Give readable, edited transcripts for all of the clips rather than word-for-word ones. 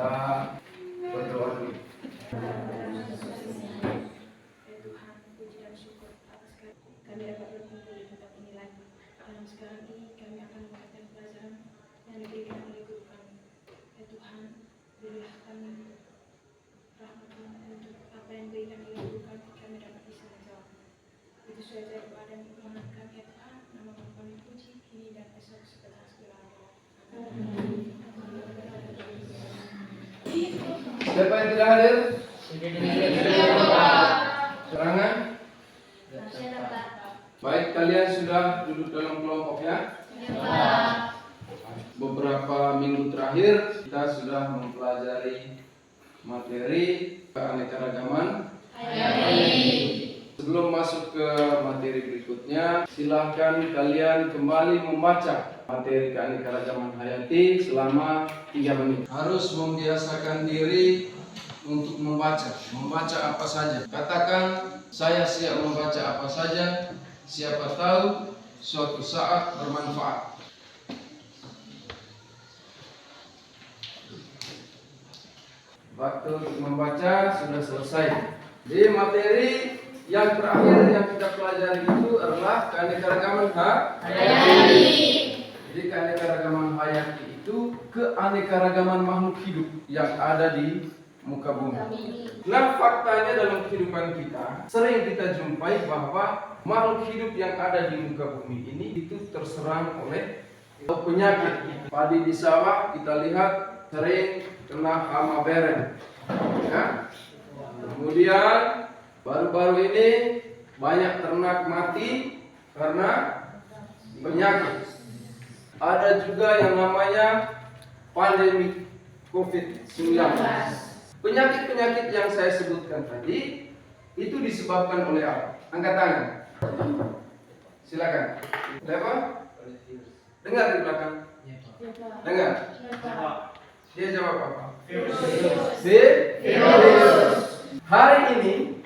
Kita berdoa dulu. Tuhan, puji dan syukur atas kami dapat berkumpul di tempat ini lagi. Dalam sekarang ini kami akan mengadakan pelajaran yang diberikan oleh guru kami. Ya Tuhan, berilah kami rahmat-Mu untuk apa yang diberikan oleh guru kami dapat bisa menjawab. Itu saja doa dan permohonan kami ya Tuhan. Nama-Mu kami puji kini dan esok setelah segala. Siapa yang tidak hadir? Serangan? Baik, kalian sudah duduk dalam kelompok ya? Beberapa minggu terakhir kita sudah mempelajari materi keanekaragaman. Sebelum masuk ke materi berikutnya, silahkan kalian kembali membaca materi keanekaragaman hayati selama 3 menit. Harus membiasakan diri untuk membaca apa saja. Katakan, saya siap membaca apa saja, siapa tahu suatu saat bermanfaat. Waktu untuk membaca sudah selesai. Di materi yang terakhir yang kita pelajari itu adalah keanekaragaman hayati. Jadi keanekaragaman hayati itu keanekaragaman makhluk hidup yang ada di muka bumi. Nah, faktanya dalam kehidupan kita sering kita jumpai bahwa makhluk hidup yang ada di muka bumi ini itu terserang oleh penyakit. Padi di sawah kita lihat sering kena hama beren. Ya. Kemudian baru-baru ini banyak ternak mati karena penyakit. Ada juga yang namanya pandemi COVID-19. Penyakit-penyakit yang saya sebutkan tadi itu disebabkan oleh apa? Angkat tangan. Silakan. Siapa? Dengar di belakang. Dengar. Dia jawab apa? Virus. Hari ini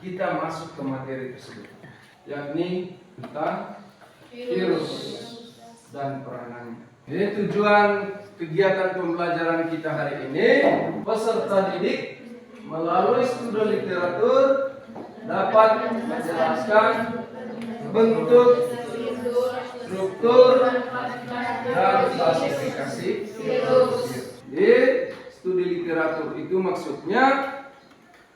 kita masuk ke materi tersebut, yakni tentang virus dan peranannya. Jadi tujuan kegiatan pembelajaran kita hari ini, peserta didik melalui studi literatur dapat menjelaskan bentuk, struktur, dan klasifikasi virus. Jadi studi literatur itu maksudnya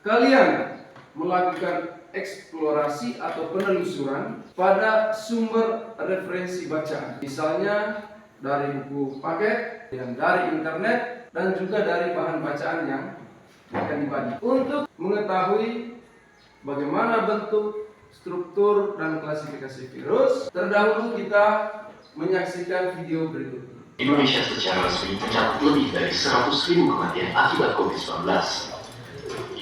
kalian melakukan eksplorasi atau penelusuran pada sumber referensi bacaan. Misalnya dari buku paket, yang dari internet, dan juga dari bahan bacaan yang akan dibagi. Untuk mengetahui bagaimana bentuk, struktur, dan klasifikasi virus, terdahulu kita menyaksikan video berikut ini. Indonesia secara resmi mencatat lebih dari 100.000 kematian akibat COVID-19.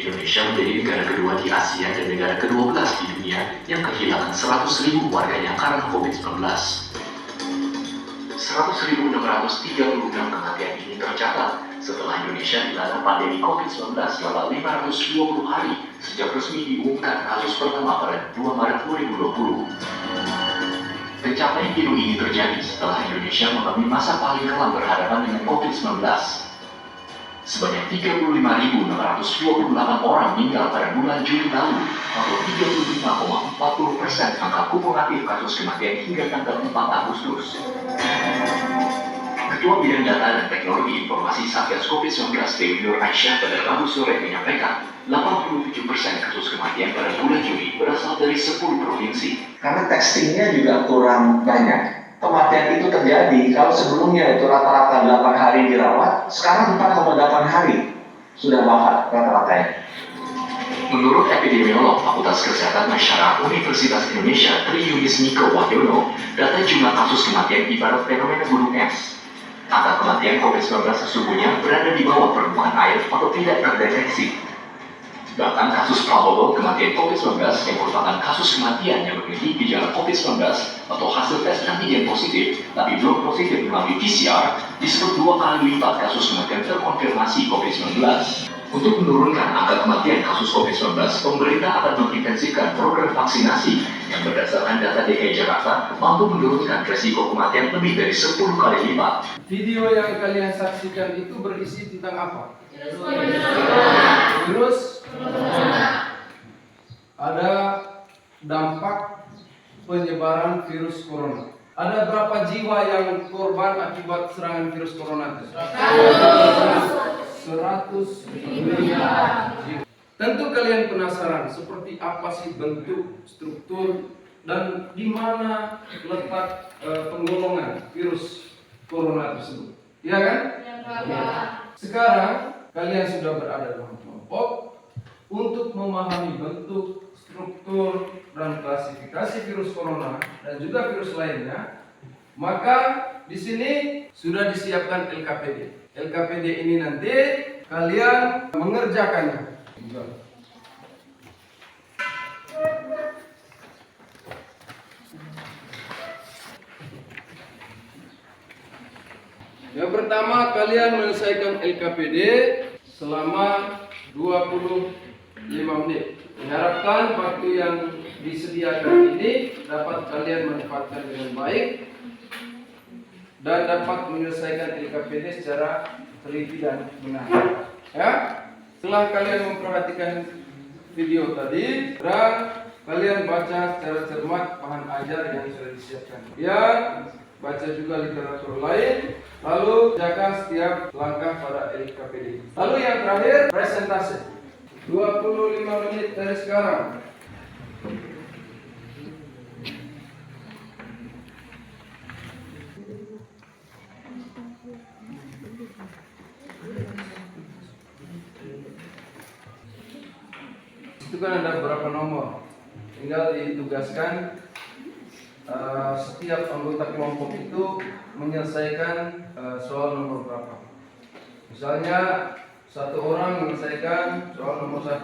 Indonesia menjadi negara kedua di Asia dan negara ke-12 di dunia yang kehilangan 100.000 warganya karena COVID-19. 100.636 kematian ini tercatat setelah Indonesia dilanda pandemi COVID-19 selama 520 hari sejak resmi diumumkan kasus pertama pada 2 Maret 2020. Pencapaian hidup ini terjadi setelah Indonesia mengalami masa paling kelam berhadapan dengan COVID-19. Sebanyak 35.628 orang meninggal pada bulan Juli lalu, atau 35,40% angka kumulatif kasus kematian hingga tanggal 4 Agustus. Ketua Bidang Data dan Teknologi Informasi Satgas COVID-19 Dewi Nur Aisyah pada Rabu sore menyampaikan, 87% kasus kematian pada bulan Juli berasal dari 10 provinsi. Karena testingnya juga kurang banyak. Kematian itu terjadi kalau sebelumnya itu rata-rata 8 hari dirawat, sekarang 4,8 hari sudah wafat rata-ratanya. Menurut epidemiolog Fakultas Kesehatan Masyarakat Universitas Indonesia Tri Yunis Niko Wahyono, data jumlah kasus kematian ibarat fenomena gunung es. Angka kematian COVID-19 sesungguhnya berada di bawah permukaan air atau tidak terdeteksi. Bahkan kasus probable kematian COVID-19 yang merupakan kasus kematian yang memiliki gejala COVID-19 atau hasil tes antigen positif tapi belum positif melalui PCR disebut 2 kali lipat kasus kematian terkonfirmasi COVID-19. Untuk menurunkan angka kematian kasus COVID-19, pemerintah akan mengintensifkan program vaksinasi yang berdasarkan data DKI Jakarta mampu menurunkan resiko kematian lebih dari 10 kali lipat. Video yang kalian saksikan itu berisi tentang apa? Virus corona. Ada dampak penyebaran virus corona. Ada berapa jiwa yang korban akibat serangan virus corona? 100 miliar jiwa. Tentu kalian penasaran seperti apa sih bentuk, struktur, dan di mana letak penggolongan virus corona tersebut. Iya kan? Ya. Sekarang kalian sudah berada dalam kelompok untuk memahami bentuk, struktur, dan klasifikasi virus corona dan juga virus lainnya. Maka di sini sudah disiapkan LKPD. LKPD ini nanti kalian mengerjakannya. Yang pertama, kalian menyelesaikan LKPD selama 25 menit. Diharapkan waktu yang disediakan ini dapat kalian manfaatkan dengan baik dan dapat menyelesaikan LKPD secara teliti dan benar. Ya, setelah kalian memperhatikan video tadi dan kalian baca secara cermat bahan ajar yang sudah disiapkan. Ya, baca juga literatur lain, lalu jaga setiap langkah pada LKPD. Lalu yang terakhir, presentasi. 25 menit dari sekarang. Itu kan ada beberapa nomor, tinggal ditugaskan setiap anggota kelompok itu menyelesaikan soal nomor berapa. Misalnya satu orang menyelesaikan soal nomor 1.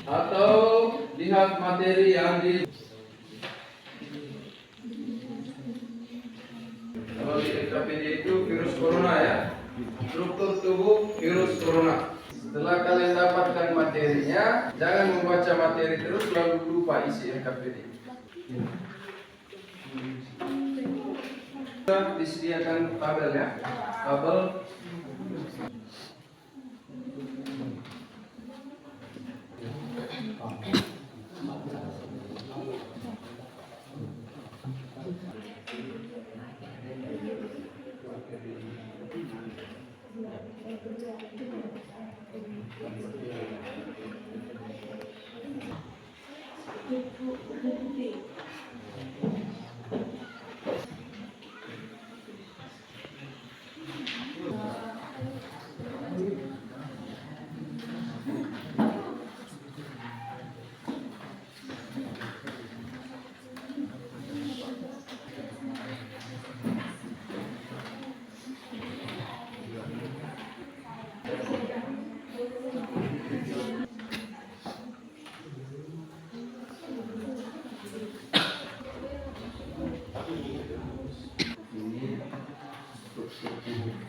Atau lihat materi yang di kalau di LKPD itu virus corona ya, struktur tubuh virus corona. Setelah kalian dapatkan materinya, jangan membaca materi terus lalu lupa isi LKPD. Sudah disediakan tabel ya, tabel.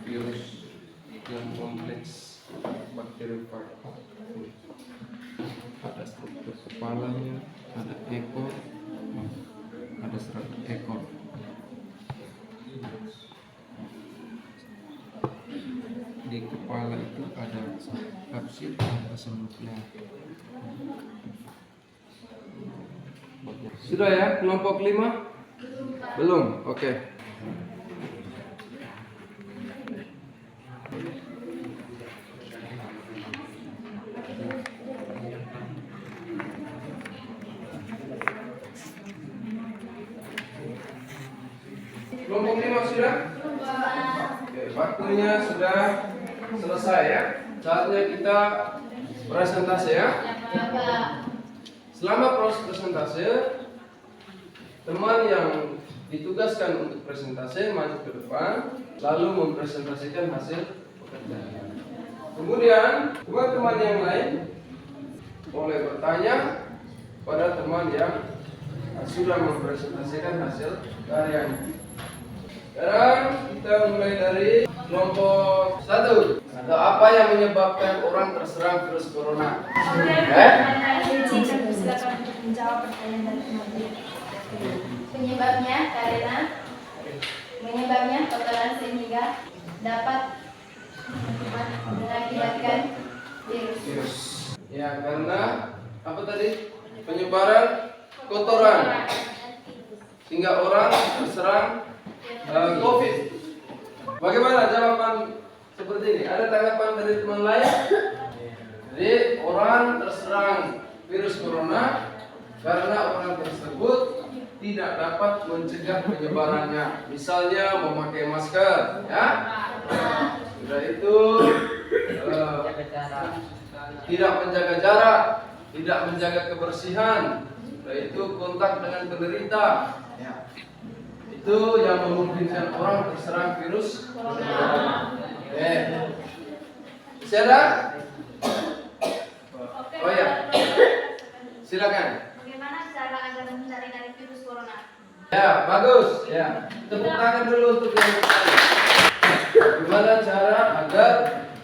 Virus yang kompleks bakteriophage. Ada struktur kepalanya, ada ekor, ada 100 ekor. Di kepala itu ada kapsid dan asam nukleat. Sudah ya, kelompok 5? Belum? Oke. Kelompok 5 sudah? Oke, waktunya sudah selesai ya. Saatnya kita presentasi ya. Selama proses presentasi, teman yang ditugaskan untuk presentasi maju ke depan, lalu mempresentasikan hasil pekerjaan. Kemudian teman-teman yang lain boleh bertanya pada teman yang sudah mempresentasikan hasil karyanya. Sekarang kita mulai dari kelompok 1. Atau apa yang menyebabkan orang terserang virus corona? Silakan untuk menjawab pertanyaan dari teman-teman. Menyebabnya kotoran sehingga dapat mengakibatkan virus. Ya, karena apa tadi? Penyebaran kotoran sehingga orang terserang COVID. Bagaimana jawaban seperti ini? Ada tanggapan dari teman lain? Jadi orang terserang virus corona karena orang tersebut tidak dapat mencegah penyebarannya. Misalnya memakai masker, ya. Sudah itu tidak menjaga jarak, tidak menjaga kebersihan. Sudah itu kontak dengan penderita. Ya. Itu yang memungkinkan orang terserang virus corona. Masih ada? Oh ya, silakan. Bagaimana cara agar menghindari dari virus corona? Ya, bagus. Ya, tepuk tangan dulu untuk yang bertanya. Gimana cara agar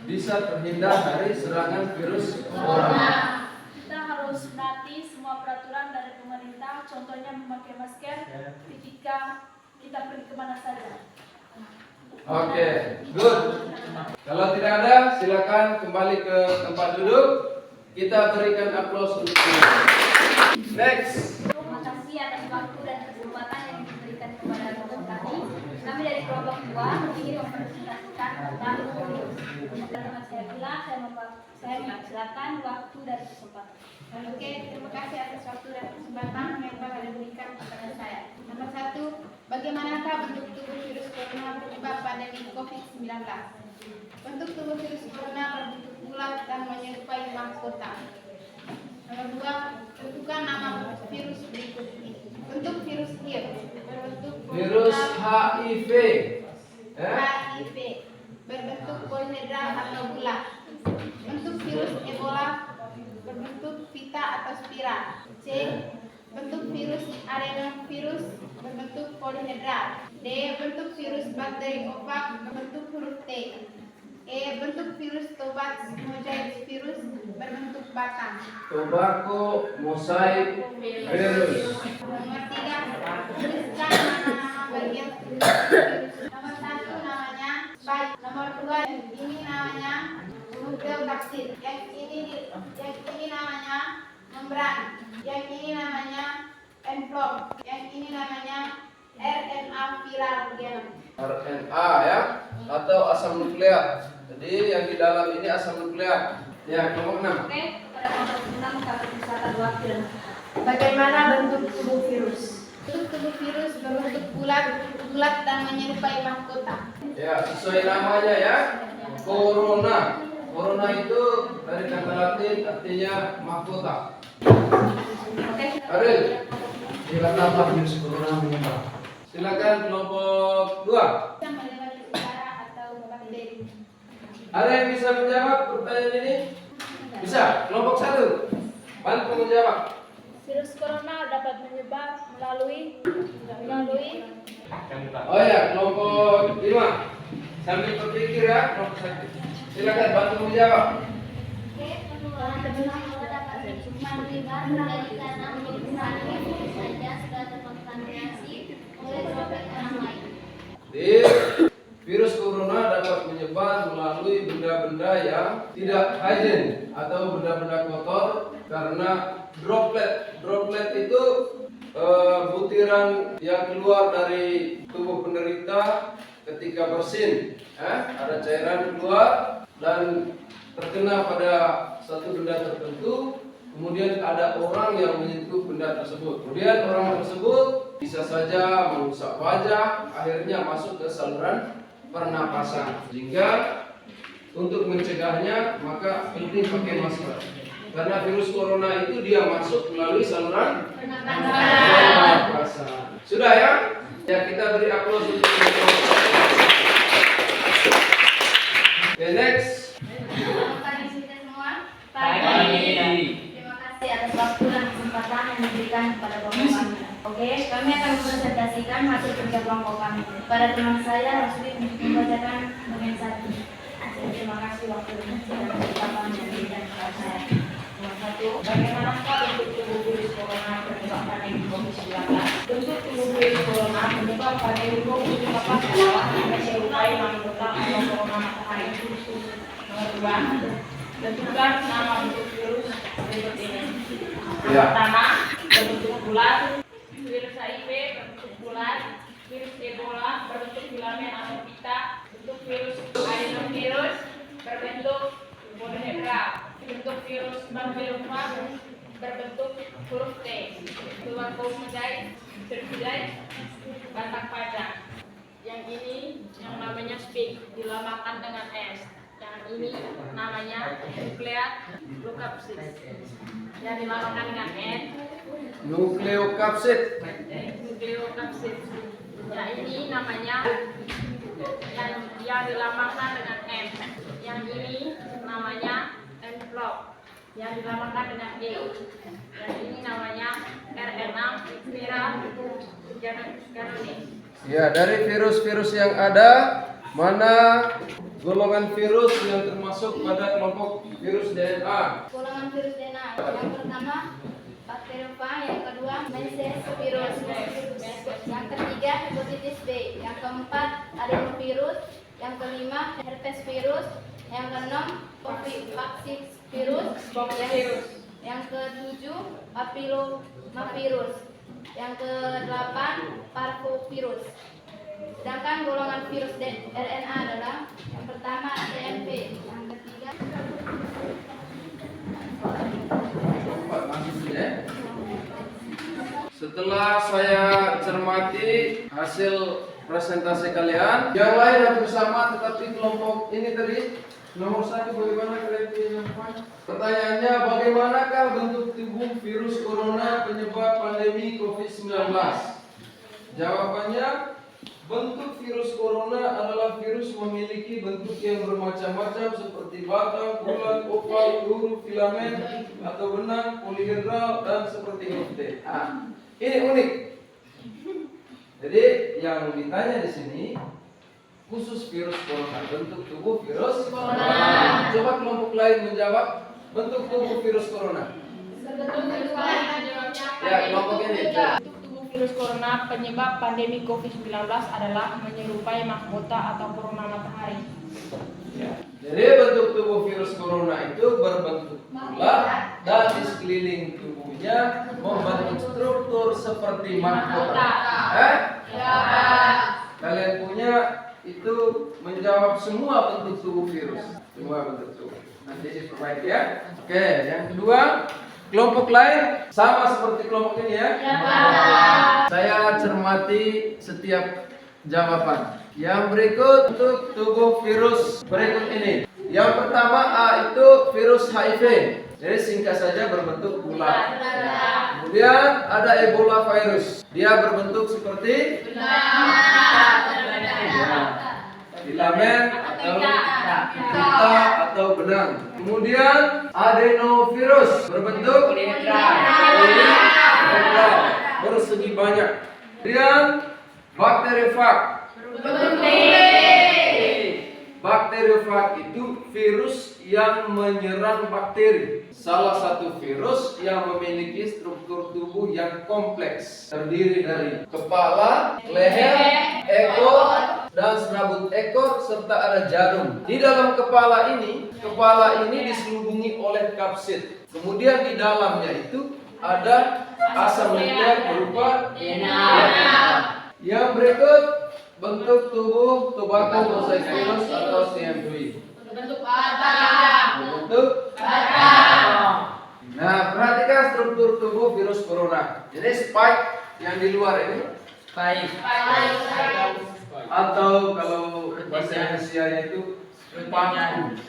bisa terhindar dari serangan virus corona? Kita harus menaati semua peraturan dari pemerintah, contohnya memakai masker ketika kita pergi kemana saja. Oke, good. Kalau tidak ada, silakan kembali ke tempat duduk. Kita berikan aplaus untuk dia. Next. Terima kasih atas waktu dan kesempatan yang diberikan kepada kelompok kami. Kami dari kelompok 2 ingin mempresentasikan tentang virus. Dengan saya bilang, saya mempersilakan waktu dan kesempatan. Oke, terima kasih atas waktu dan kesempatan yang telah diberikan kepada saya. Nomor 1, bagaimanakah bentuk tubuh virus corona penyebab pandemi COVID-19? Bentuk tubuh virus corona berbentuk bulat dan menyerupai mahkota. Nomor 2, tentukan nama virus berikut ini. Bentuk virus HIV berbentuk Virus poliedral, HIV. HIV berbentuk poliedral atau bulat. Bentuk virus Ebola berbentuk pita atau spiral. C. Bentuk virus adenovirus berbentuk polihedral. D. Bentuk virus bakteri opak berbentuk huruf T. E. Bentuk virus Tobac mosaic virus berbentuk batang. Tobacco mosaic virus. Nomor 3, tuliskan nama-nama bagian virus. Nomor 1 namanya baik. Nomor 2 ini namanya nukleotid. Yang ini namanya membran. Yang ini namanya envelop. Yang ini namanya RNA viral genom. RNA ya, atau asam nukleat. Jadi yang di dalam ini asam nukleat. Ya, kelompok 6. Oke, pada kelompok 6 kami persilakan waktu dan Bagaimana bentuk tubuh virus? Bentuk tubuh virus berbentuk bulat dan menyerupai mahkota. Ya, sesuai namanya ya. Corona. Corona itu dari kata Latin artinya mahkota. Ariel, silakan apa virus corona menyebar. Silakan kelompok 2. Bisa melewati udara atau bakteri. Ada yang bisa menjawab pertanyaan ini? Bisa. Kelompok 1. Bantu menjawab. Virus corona dapat menyebar melalui Oh ya, kelompok 5. Sambil berpikir ya, kelompok 1. Silakan bantu menjawab. penularan dapat cuma menyebar dari karena menjadi saja sudah terkontaminasi oleh droplet orang lain. Di virus corona dapat menyebar melalui benda-benda yang tidak hygiene atau benda-benda kotor karena droplet. Droplet itu butiran yang keluar dari tubuh penderita ketika bersin. Ada cairan keluar dan terkena pada satu benda tertentu, kemudian ada orang yang menyentuh benda tersebut. Kemudian orang tersebut bisa saja merusak wajah, akhirnya masuk ke saluran pernapasan. Sehingga untuk mencegahnya maka penting pakai masker. Karena virus corona itu dia masuk melalui saluran pernapasan. Sudah ya? Ya, kita beri aplaus untuk okay, next. Selamat pagi semua. Terima kasih atas waktu dan kesempatan yang diberikan kepada Bapak kami. Oke, kami akan mempresentasikan membacakan hasil kerja kelompok kami. Pada teman saya, Rosli membacakan bagian 1. Terima kasih waktu dan kesempatan yang diberikan kepada saya. Nomor 1, bagaimanakah bentuk tubuh virus corona penyebab pandemi COVID-19? Bentuk tubuh virus corona penyebab pandemi COVID-19 adalah menyerupai mahkota atau corona matahari. Nomor 2, tentukan nama bentuk virus berikut ini. Yang pertama, berbentuk bulat, virus HIV berbentuk bulat, virus Ebola berbentuk filamen atau pita, bentuk virus adenovirus berbentuk polyhedra, bentuk virus bakteri berbentuk huruf T, tuberculosis, batak pajak. Yang ini yang namanya SPIC, dilamakan dengan S. Yang ini namanya nukleokapsid, yang dilamakan dengan N. Nukleokapsid. Yang ini namanya yang dilamakan dengan M. Yang ini namanya envelop, yang dilamakan dengan E. Yang ini namanya RNA viral genonik. Ya, dari virus-virus yang ada, mana golongan virus yang termasuk pada kelompok virus DNA? Golongan virus DNA. Yang pertama bakteriofa, yang kedua meningitis virus, yang ketiga hepatitis B, yang keempat adenovirus, yang kelima herpes virus, yang keenam vaksin virus, yang ketujuh papillomavirus, yang kedelapan parvovirus. Sedangkan golongan virus RNA adalah yang pertama TMP, yang ketiga Setelah saya cermati hasil presentasi kalian, yang lain hampir sama, tetapi kelompok ini tadi nomor 1 bagaimana kalian menyampaikan? Pertanyaannya, bagaimanakah bentuk tubuh virus corona penyebab pandemi COVID-19? Jawabannya, bentuk virus corona adalah virus memiliki bentuk yang bermacam-macam seperti batang, bulat, oval, huruf, filamen atau benang, polihedral, dan seperti huruf T. Ini unik. Jadi yang ditanya di sini khusus virus corona, bentuk tubuh virus corona. Coba kelompok lain menjawab bentuk tubuh virus corona. Ya, kelompok ini. Bentuk tubuh virus corona penyebab pandemi COVID-19 adalah menyerupai mahkota atau corona matahari. Ya. Jadi bentuk tubuh virus corona itu berbentuk bulat dan di sekeliling tubuhnya membentuk struktur seperti mahkota. Kalian punya itu menjawab semua bentuk tubuh virus, semua bentuk tubuh. Nanti diperbaiki ya. Oke, yang kedua, kelompok lain sama seperti kelompok ini ya. Saya cermati setiap jawaban. Yang berikut untuk tubuh virus berikut ini. Yang pertama A itu virus HIV. Jadi singkat saja berbentuk bulat. Kemudian ada Ebola virus. Dia berbentuk seperti filamen atau pita atau benang. Kemudian adenovirus berbentuk polihedral, bersegi banyak. Kemudian bakteriofag. Bakteriofag itu virus yang menyerang bakteri. Salah satu virus yang memiliki struktur tubuh yang kompleks, terdiri dari kepala, leher, ekor, dan serabut ekor serta ada jarum. Di dalam kepala ini diselubungi oleh kapsid. Kemudian di dalamnya itu ada asam nukleik berupa DNA. Yang berikut bentuk tubuh tuberculosis atau CMV. Bentuk batang. Nah, perhatikan struktur tubuh virus corona. Jadi spike yang di luar ini atau kalau bahasa Indonesia itu paku.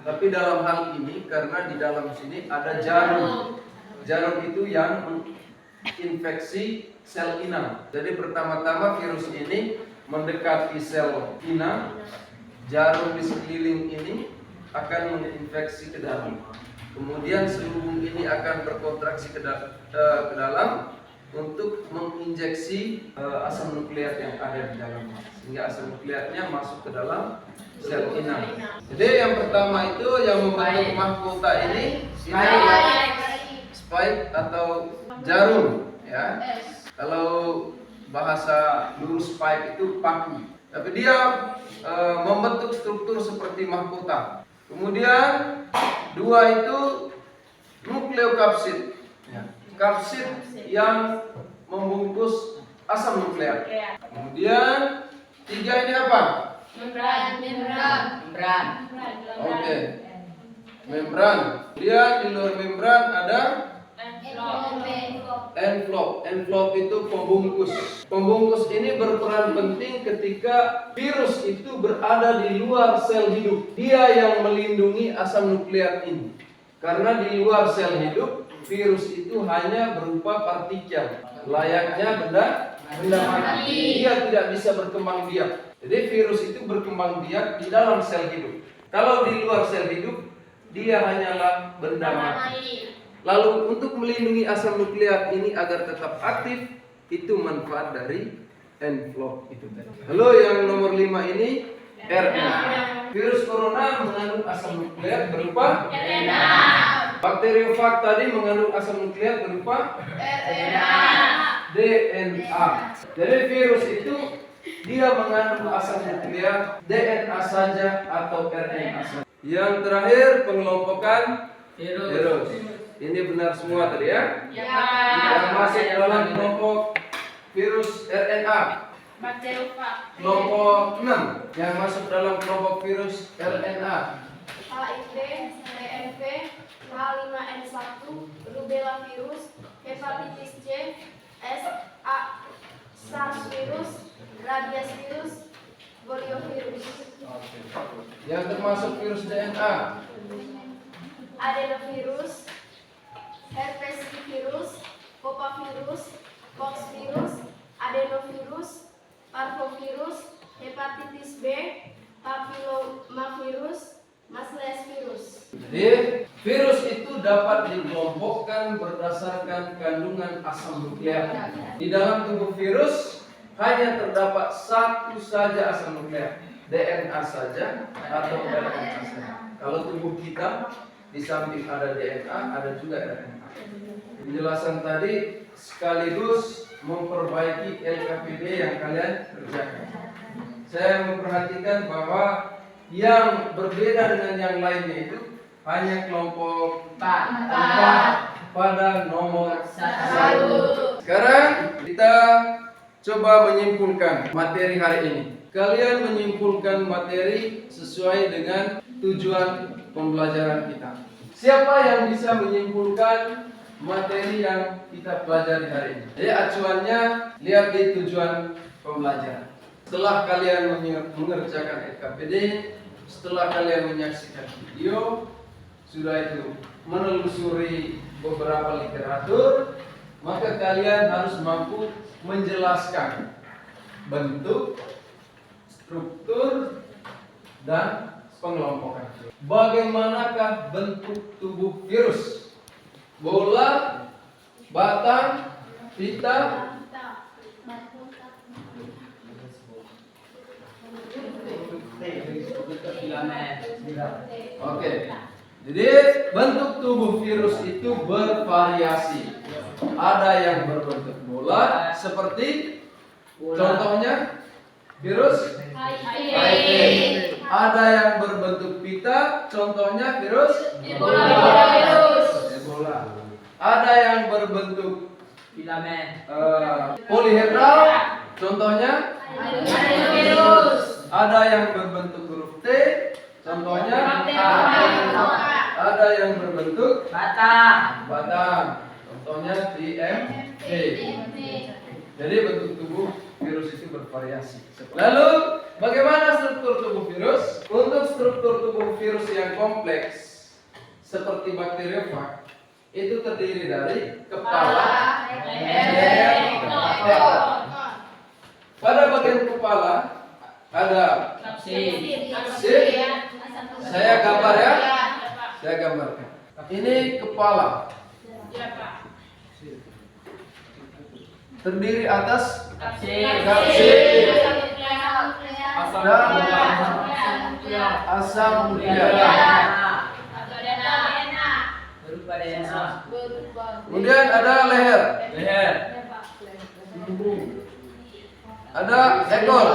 Tapi dalam hal ini karena di dalam sini ada jarum. Jarum itu yang infeksi sel inang. Jadi pertama-tama virus ini mendekati sel inang, jarum di sekeliling ini akan menginfeksi ke dalam. Kemudian selubung ini akan berkontraksi ke dalam. untuk menginjeksi asam nukleat yang ada di dalamnya, sehingga asam nukleatnya masuk ke dalam sel inang. Jadi yang pertama itu yang membentuk mahkota ini spike atau jarum, ya. Kalau bahasa dulu spike itu paku, tapi dia membentuk struktur seperti mahkota. Kemudian dua itu nukleokapsid, ya. Kapsid yang membungkus asam nukleat. Kemudian tiga ini apa? Membran. Oke. Membran. Kemudian di luar membran ada envelope. Envelope itu pembungkus. Pembungkus ini berperan penting ketika virus itu berada di luar sel hidup. Dia yang melindungi asam nukleat ini. Karena di luar sel hidup, virus itu hanya berupa partikel, layaknya benda mati. Dia tidak bisa berkembang biak. Jadi virus itu berkembang biak di dalam sel hidup. Kalau di luar sel hidup, dia hanyalah benda mati. Lalu untuk melindungi asam nukleat ini agar tetap aktif, itu manfaat dari envelope itu tadi. Lalu yang nomor 5 ini RNA. Virus corona mengandung asam nukleat berupa RNA. Bakteriofag tadi mengandung asam nukleat berupa DNA. Jadi virus itu dia mengandung asam nukleat DNA saja atau RNA saja. Yang terakhir pengelompokan virus. Ini benar semua tadi ya? Yang masuk dalam kelompok virus RNA. Kelompok 6 yang masuk dalam kelompok virus RNA. HIV, DMV, H5N1, rubella virus, hepatitis C, SARS virus, rabies virus, poliovirus. Yang termasuk virus DNA. Adenovirus, herpes virus, papavirus, pox virus, adenovirus, parvovirus, hepatitis B, papillomavirus, measles virus. Jadi virus itu dapat dikelompokkan berdasarkan kandungan asam nukleat. Di dalam tubuh virus hanya terdapat satu saja asam nukleat, DNA saja atau RNA saja. Kalau tubuh kita di samping ada DNA, ada juga RNA. Penjelasan tadi sekaligus memperbaiki LKPD yang kalian kerjakan. Saya memperhatikan bahwa yang berbeda dengan yang lainnya itu hanya kelompok 4 pada nomor 1. Sekarang kita coba menyimpulkan materi hari ini. Kalian menyimpulkan materi sesuai dengan tujuan pembelajaran kita. Siapa yang bisa menyimpulkan materi yang kita pelajari hari ini? Jadi acuannya lihat di tujuan pembelajaran. Setelah kalian mengerjakan LKPD, setelah kalian menyaksikan video, sudah itu menelusuri beberapa literatur, maka kalian harus mampu menjelaskan bentuk, struktur, dan pengelompokan. Bagaimanakah bentuk tubuh virus? Bola, batang, pita, Oke. Jadi bentuk tubuh virus itu bervariasi. Ada yang berbentuk bola seperti contohnya virus HIV. Ada yang berbentuk pita, contohnya virus Ebola. Ada yang berbentuk polihedral, contohnya ada yang berbentuk huruf T, contohnya ada yang berbentuk batang, contohnya TMP. Jadi bentuk tubuh virus itu bervariasi. Lalu bagaimana struktur tubuh virus? Untuk struktur tubuh virus yang kompleks seperti bakteriofag itu terdiri dari kepala, leher, otot. Pada bagian kepala ada sip. Saya gambar ya. Saya gambarkan. Ini kepala. terdiri atas Kapsil. asam nukleat. Kemudian ada leher. Ada ekor.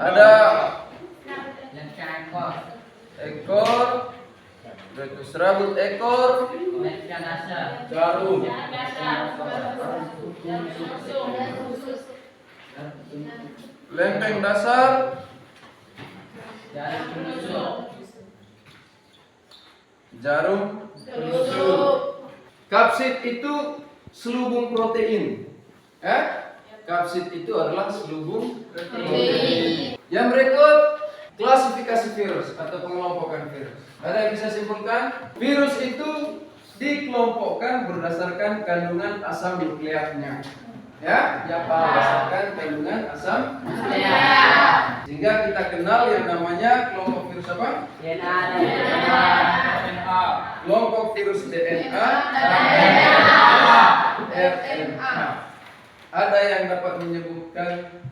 Ada ekor, serabut ekor, jarum. Lempeng dasar, jarum. Kapsid itu selubung protein. Kapsid itu adalah selubung protein. Yang berikut klasifikasi virus atau pengelompokan virus. Ada yang bisa simpulkan? Virus itu dikelompokkan berdasarkan kandungan asam nukleatnya. Ya, berdasarkan kandungan asam nukleat. Sehingga kita kenal yang namanya kelompok virus apa? DNA. Kelompok virus DNA, RNA. Ada yang dapat menyebutkan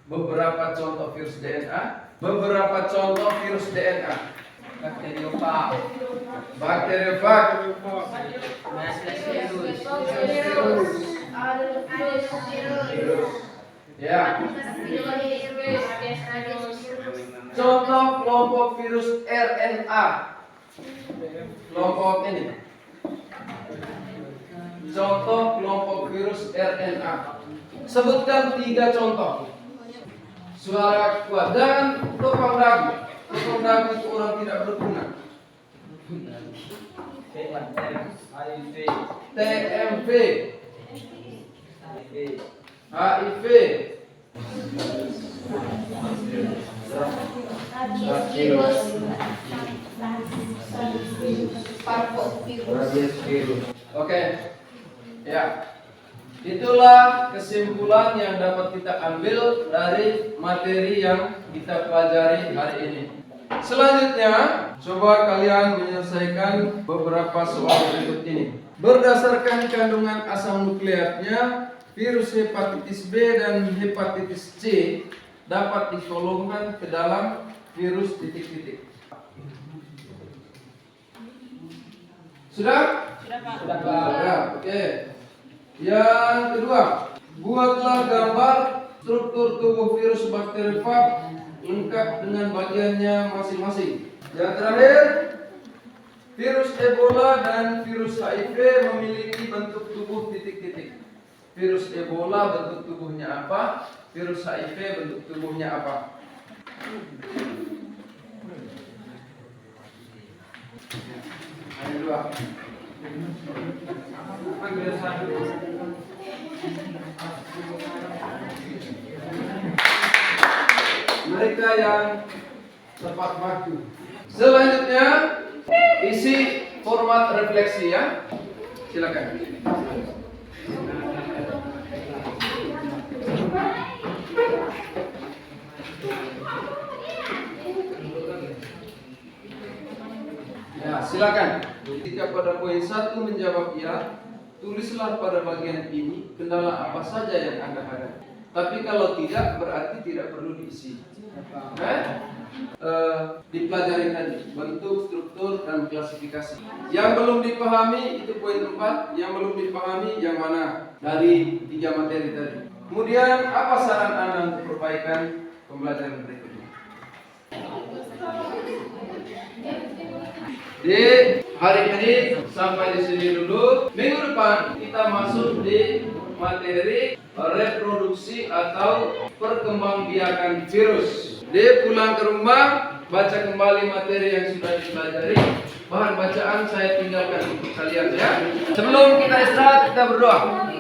beberapa contoh virus DNA? Beberapa contoh virus DNA. Bakteriofag, ya. Contoh kelompok virus RNA. Kelompok ini. Contoh kelompok virus RNA. Sebutkan 3 contoh. Suara kuat dan topang dagu. Topang dagu itu orang tidak berguna. TMV, HIV, Oke, ya. Itulah kesimpulan yang dapat kita ambil dari materi yang kita pelajari hari ini. Selanjutnya, coba kalian menyelesaikan beberapa soal berikut ini. Berdasarkan kandungan asam nukleatnya, virus hepatitis B dan hepatitis C dapat digolongkan ke dalam virus titik-titik. Sudah? Sudah, Pak. Oke. Yang kedua, buatlah gambar struktur tubuh virus bakteriofag lengkap dengan bagiannya masing-masing. Yang terakhir, virus Ebola dan virus HIV memiliki bentuk tubuh titik-titik. Virus Ebola bentuk tubuhnya apa? Virus HIV bentuk tubuhnya apa? Yang kedua. Mereka yang tepat waktu. Selanjutnya isi format refleksi ya. Silakan. Ya, silakan. Jika pada poin 1 menjawab ya, tulislah pada bagian ini kendala apa saja yang Anda hadapi. Tapi kalau tidak, berarti tidak perlu diisi. Dipelajari tadi bentuk, struktur, dan klasifikasi. Yang belum dipahami itu poin 4. Yang belum dipahami yang mana dari 3 materi tadi. Kemudian apa saran Anda untuk perbaikan pembelajaran berikutnya? Di hari ini sampai di sini dulu. Minggu depan kita masuk di materi reproduksi atau perkembangbiakan virus. Di pulang ke rumah baca kembali materi yang sudah dipelajari. Bahan bacaan saya tinggalkan untuk kalian ya. Sebelum kita istirahat kita berdoa.